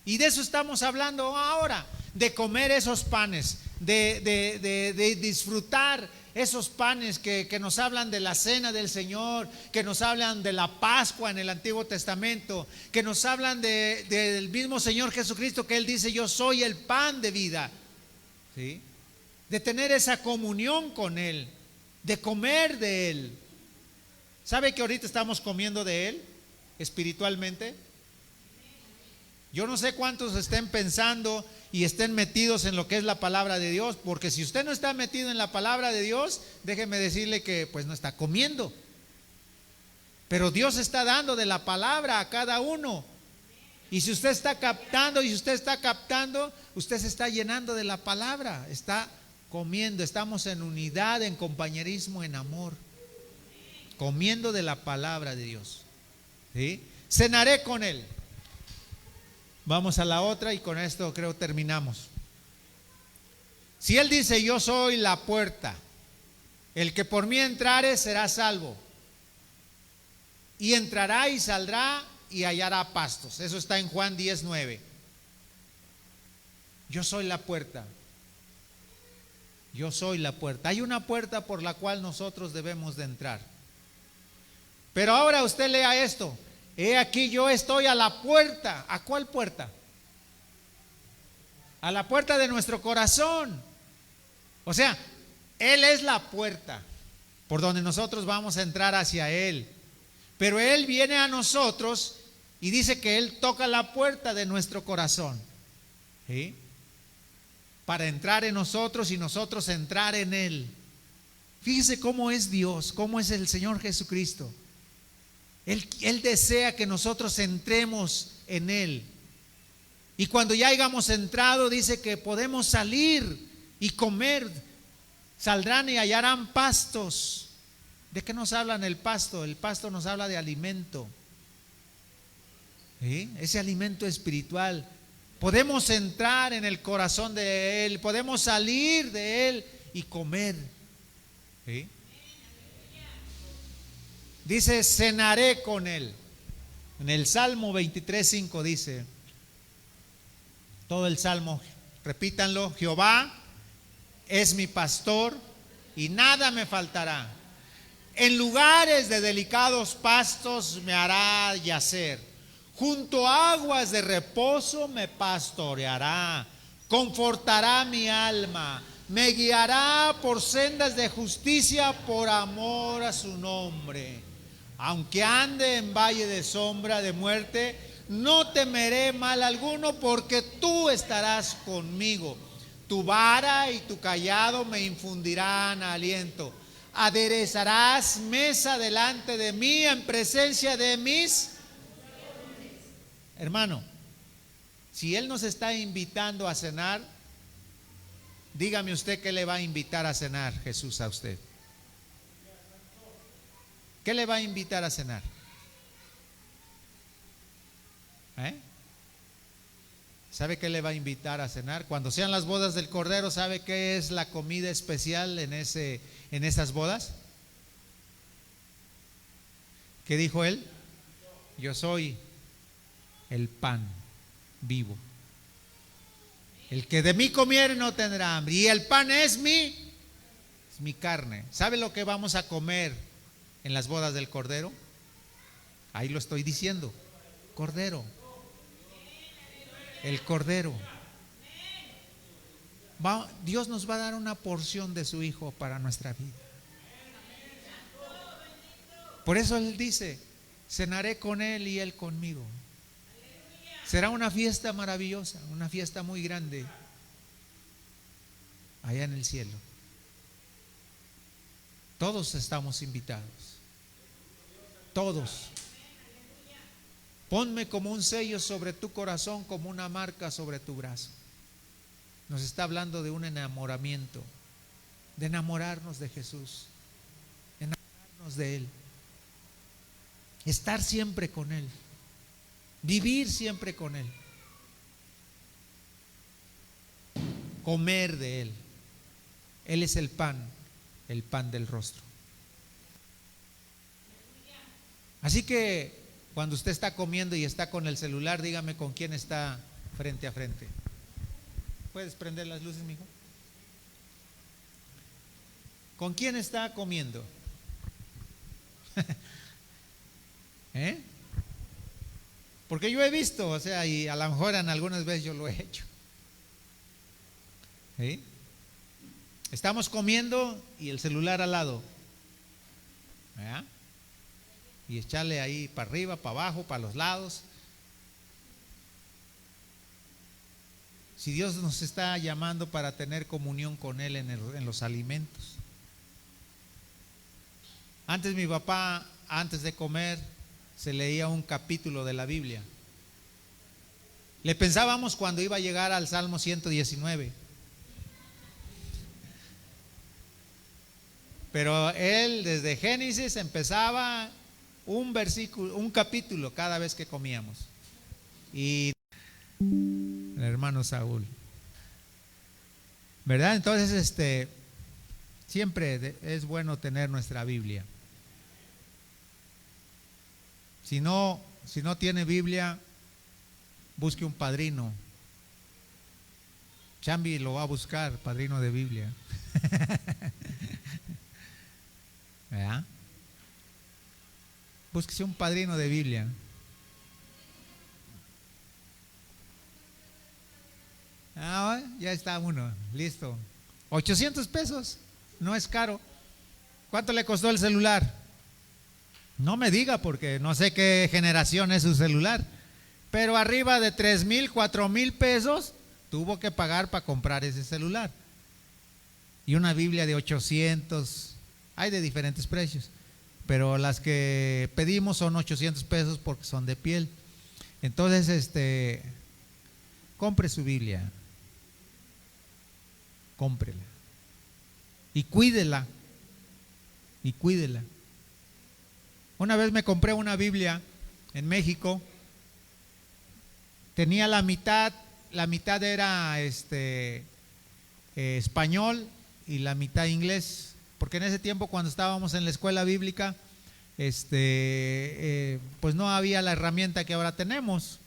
Y de eso estamos hablando ahora, de comer esos panes, de disfrutar esos panes que nos hablan de la cena del Señor, que nos hablan de la Pascua en el Antiguo Testamento, que nos hablan del mismo Señor Jesucristo, que Él dice: yo soy el pan de vida, ¿sí? De tener esa comunión con Él, de comer de Él. ¿Sabe que ahorita estamos comiendo de Él espiritualmente? Yo no sé cuántos estén pensando y estén metidos en lo que es la palabra de Dios, porque si usted no está metido en la palabra de Dios, déjeme decirle que pues no está comiendo. Pero Dios está dando de la palabra a cada uno. Y si usted está captando usted se está llenando de la palabra, está comiendo. Estamos en unidad, en compañerismo, en amor, comiendo de la palabra de Dios, ¿sí? Cenaré con él. Vamos a la otra y con esto creo terminamos. Si Él dice, yo soy la puerta, el que por mí entrare será salvo, y entrará y saldrá y hallará pastos. Eso está en Juan 10:9. Yo soy la puerta. Yo soy la puerta. Hay una puerta por la cual nosotros debemos de entrar. Pero ahora usted lea esto. He aquí, yo estoy a la puerta. ¿A cuál puerta? A la puerta de nuestro corazón. O sea, Él es la puerta por donde nosotros vamos a entrar hacia Él. Pero Él viene a nosotros y dice que Él toca la puerta de nuestro corazón, ¿sí? Para entrar en nosotros y nosotros entrar en Él. Fíjese cómo es Dios, cómo es el Señor Jesucristo. Él desea que nosotros entremos en Él. Y cuando ya hayamos entrado, dice que podemos salir y comer. Saldrán y hallarán pastos. ¿De qué nos hablan el pasto? El pasto nos habla de alimento. ¿Sí? Ese alimento espiritual. Podemos entrar en el corazón de Él, podemos salir de Él y comer. ¿Sí? Dice, cenaré con Él. En el Salmo 23:5 dice, todo el Salmo, repítanlo: Jehová es mi pastor y nada me faltará. En lugares de delicados pastos me hará yacer. Junto a aguas de reposo me pastoreará. Confortará mi alma. Me guiará por sendas de justicia por amor a su nombre. Aunque ande en valle de sombra de muerte, no temeré mal alguno, porque tú estarás conmigo. Tu vara y tu cayado me infundirán aliento. Aderezarás mesa delante de mí en presencia de mis... Hermano, si Él nos está invitando a cenar, dígame usted qué le va a invitar a cenar Jesús a usted. ¿Qué le va a invitar a cenar? ¿Sabe qué le va a invitar a cenar? Cuando sean las bodas del Cordero, ¿sabe qué es la comida especial en esas bodas? ¿Qué dijo Él? Yo soy el pan vivo. El que de mí comiere no tendrá hambre. Y el pan es mi carne. ¿Sabe lo que vamos a comer en las bodas del Cordero? Ahí lo estoy diciendo. Cordero. El Cordero. Dios nos va a dar una porción de su Hijo para nuestra vida. Por eso Él dice, cenaré con Él y Él conmigo. Será una fiesta maravillosa, una fiesta muy grande allá en el cielo. Todos estamos invitados. Todos. Ponme como un sello sobre tu corazón, como una marca sobre tu brazo. Nos está hablando de un enamoramiento, de enamorarnos de Jesús, enamorarnos de Él, estar siempre con Él, vivir siempre con Él, comer de Él. Él es el pan del rostro. Así que cuando usted está comiendo y está con el celular, dígame con quién está frente a frente. ¿Puedes prender las luces, mijo? ¿Con quién está comiendo? Porque yo he visto, o sea, y a lo mejor en algunas veces yo lo he hecho. Estamos comiendo y el celular al lado. ¿Verdad? Y echarle ahí para arriba, para abajo, para los lados. Si Dios nos está llamando para tener comunión con Él en los alimentos. Antes mi papá, antes de comer, se leía un capítulo de la Biblia. Le pensábamos cuando iba a llegar al Salmo 119. Pero él desde Génesis empezaba un versículo, un capítulo cada vez que comíamos. Y el hermano Saúl. ¿verdad? Entonces, siempre es bueno tener nuestra Biblia. Si no tiene Biblia, busque un padrino. Chambi lo va a buscar, padrino de Biblia. ¿Verdad? Búsquese un padrino de Biblia. Ya está uno, listo. 800 pesos, no es caro. ¿Cuánto le costó el celular? No me diga, porque no sé qué generación es su celular, pero arriba de 3,000, 4,000 pesos tuvo que pagar para comprar ese celular. Y una Biblia de 800, hay de diferentes precios, pero las que pedimos son 800 pesos porque son de piel. Entonces, compre su Biblia, cómprela y cuídela, Una vez me compré una Biblia en México, tenía la mitad era español y la mitad inglés, porque en ese tiempo, cuando estábamos en la escuela bíblica, pues no había la herramienta que ahora tenemos.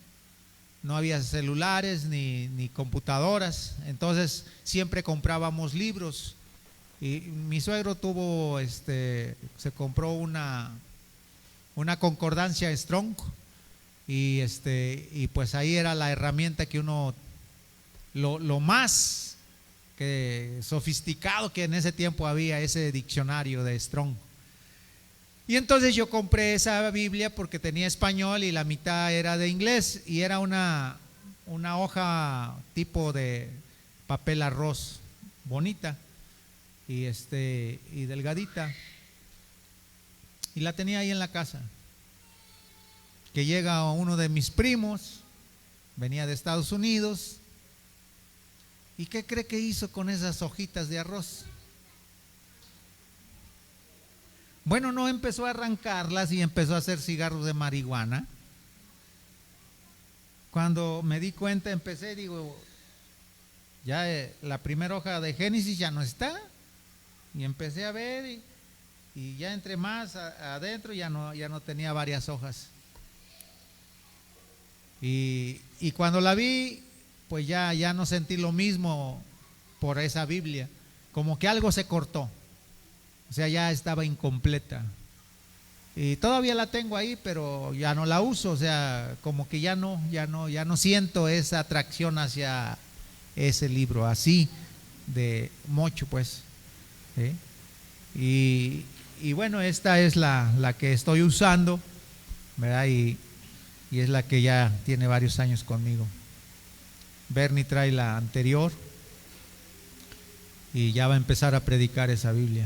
No había celulares ni computadoras, entonces siempre comprábamos libros. Y mi suegro se compró una concordancia Strong, y pues ahí era la herramienta que uno, lo más sofisticado que en ese tiempo había, ese diccionario de Strong. Y entonces yo compré esa Biblia porque tenía español y la mitad era de inglés, y era una hoja tipo de papel arroz, bonita y delgadita, y la tenía ahí en la casa. Que llega uno de mis primos, venía de Estados Unidos, ¿y qué cree que hizo con esas hojitas de arroz? Bueno, no empezó a arrancarlas y empezó a hacer cigarros de marihuana. Cuando me di cuenta, digo, ya la primera hoja de Génesis ya no está, y empecé a ver, y ya entre más adentro ya no tenía varias hojas. Y cuando la vi, pues ya no sentí lo mismo por esa Biblia, como que algo se cortó. O sea, ya estaba incompleta. Y todavía la tengo ahí, pero ya no la uso. O sea, como que ya no siento esa atracción hacia ese libro, así de mucho, pues. Y bueno, esta es la que estoy usando, ¿verdad? Y es la que ya tiene varios años conmigo. Bernie trae la anterior y ya va a empezar a predicar esa Biblia.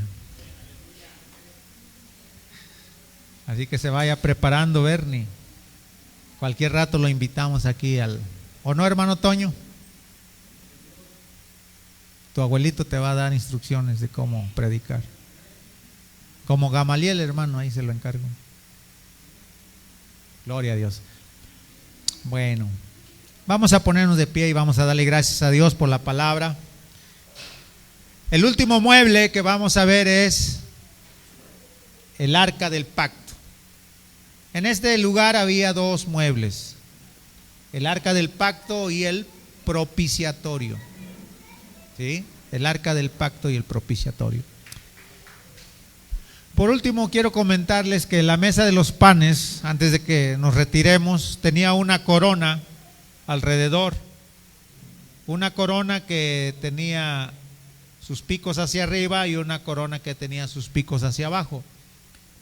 Así que se vaya preparando, Bernie. Cualquier rato lo invitamos aquí ¿o no, hermano Toño? Tu abuelito te va a dar instrucciones de cómo predicar. Como Gamaliel, hermano, ahí se lo encargo. Gloria a Dios. Bueno, vamos a ponernos de pie y vamos a darle gracias a Dios por la palabra. El último mueble que vamos a ver es el arca del pacto. En este lugar había dos muebles: el arca del pacto y el propiciatorio. ¿Sí? El arca del pacto y el propiciatorio. Por último, quiero comentarles que la mesa de los panes, antes de que nos retiremos, tenía una corona alrededor. Una corona que tenía sus picos hacia arriba y una corona que tenía sus picos hacia abajo.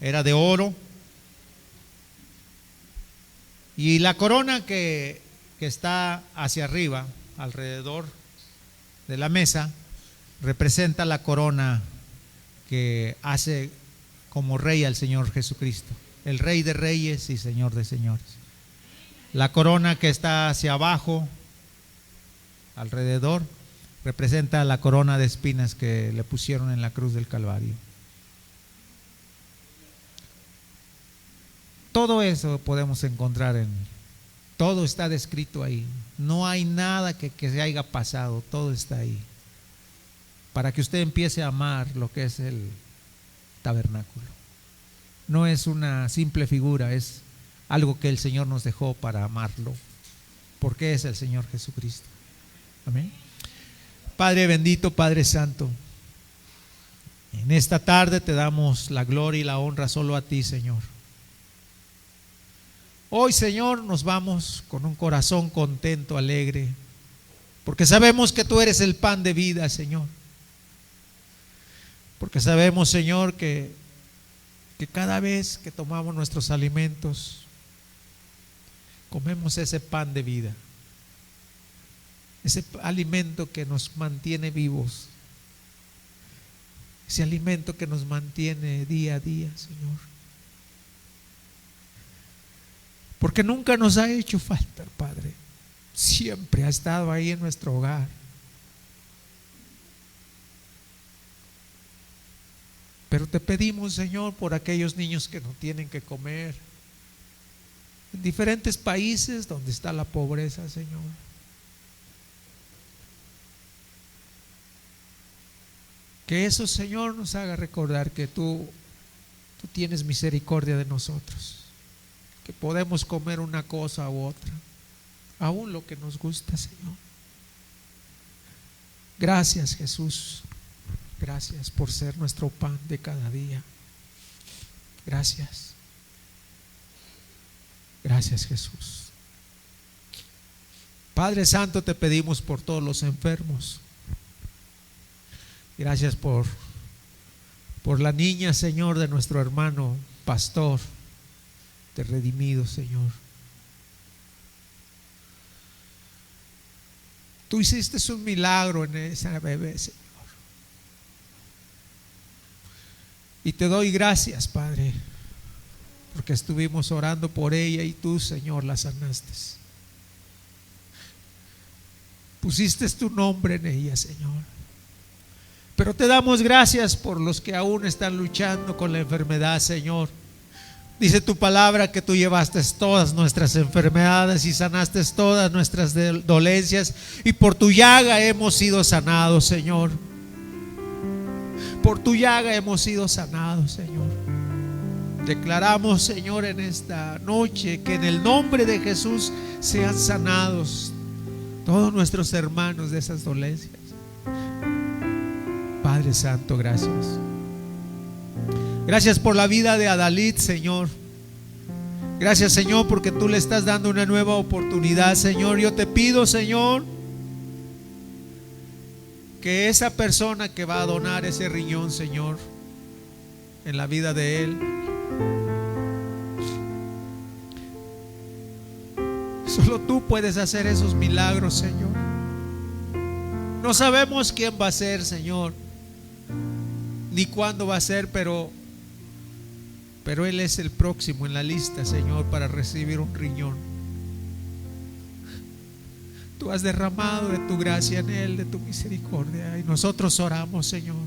Era de oro. Y la corona que está hacia arriba, alrededor de la mesa, representa la corona que hace como rey al Señor Jesucristo, el Rey de Reyes y Señor de Señores. La corona que está hacia abajo, alrededor, representa la corona de espinas que le pusieron en la cruz del Calvario. Todo eso podemos encontrar todo está descrito ahí. No hay nada que se haya pasado, todo está ahí. para que usted empiece a amar lo que es el tabernáculo. No es una simple figura, es algo que el Señor nos dejó para amarlo, porque es el Señor Jesucristo. Amén. Padre bendito, Padre santo, en esta tarde te damos la gloria y la honra solo a ti, Señor. Hoy, Señor, nos vamos con un corazón contento, alegre, porque sabemos que tú eres el pan de vida, Señor. Porque sabemos, Señor, que cada vez que tomamos nuestros alimentos, comemos ese pan de vida, ese alimento que nos mantiene vivos, ese alimento que nos mantiene día a día, Señor. Porque nunca nos ha hecho falta, Padre. Siempre ha estado ahí en nuestro hogar. Pero te pedimos, Señor, por aquellos niños que no tienen que comer, en diferentes países donde está la pobreza, Señor. Que eso, Señor, nos haga recordar que tú tienes misericordia de nosotros, que podemos comer una cosa u otra, aún lo que nos gusta, Señor. Gracias, Jesús. Gracias por ser nuestro pan de cada día. Gracias. Gracias, Jesús. Padre Santo, te pedimos por todos los enfermos. Gracias por la niña, Señor, de nuestro hermano pastor, de redimido, Señor. Tú hiciste un milagro en esa bebé, Señor. Y te doy gracias, Padre, porque estuvimos orando por ella y tú, Señor, la sanaste. Pusiste tu nombre en ella, Señor. Pero te damos gracias por los que aún están luchando con la enfermedad, Señor. Dice tu palabra que tú llevaste todas nuestras enfermedades y sanaste todas nuestras dolencias, y por tu llaga hemos sido sanados, Señor. Por tu llaga hemos sido sanados, Señor. Declaramos, Señor, en esta noche que en el nombre de Jesús sean sanados todos nuestros hermanos de esas dolencias. Padre Santo, gracias. Gracias por la vida de Adalit, Señor. Gracias, Señor, porque tú le estás dando una nueva oportunidad, Señor. Yo te pido, Señor, que esa persona que va a donar ese riñón, Señor, en la vida de él, solo tú puedes hacer esos milagros, Señor. No sabemos quién va a ser, Señor, ni cuándo va a ser, pero él es el próximo en la lista, Señor, para recibir un riñón. Tú has derramado de tu gracia en él, de tu misericordia, y nosotros oramos, Señor,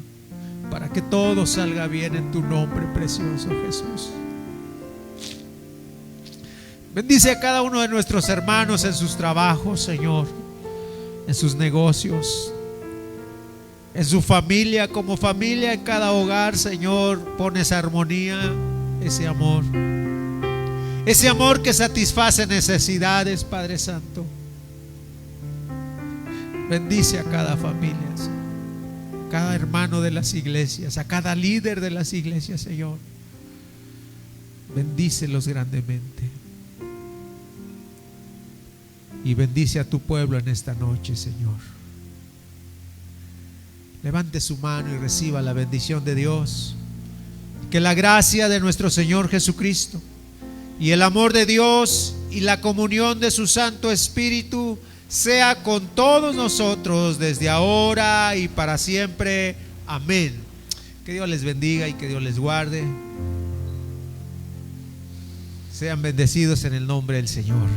para que todo salga bien en tu nombre precioso, Jesús. Bendice a cada uno de nuestros hermanos en sus trabajos, Señor, en sus negocios, en su familia, como familia, en cada hogar, Señor. Pon esa armonía, ese amor que satisface necesidades, Padre Santo. Bendice a cada familia, Señor, cada hermano de las iglesias, a cada líder de las iglesias, Señor. Bendícelos grandemente. Y bendice a tu pueblo en esta noche, Señor. Levante su mano y reciba la bendición de Dios. Que la gracia de nuestro Señor Jesucristo y el amor de Dios y la comunión de su Santo Espíritu sea con todos nosotros desde ahora y para siempre. Amén. Que Dios les bendiga y que Dios les guarde. Sean bendecidos en el nombre del Señor.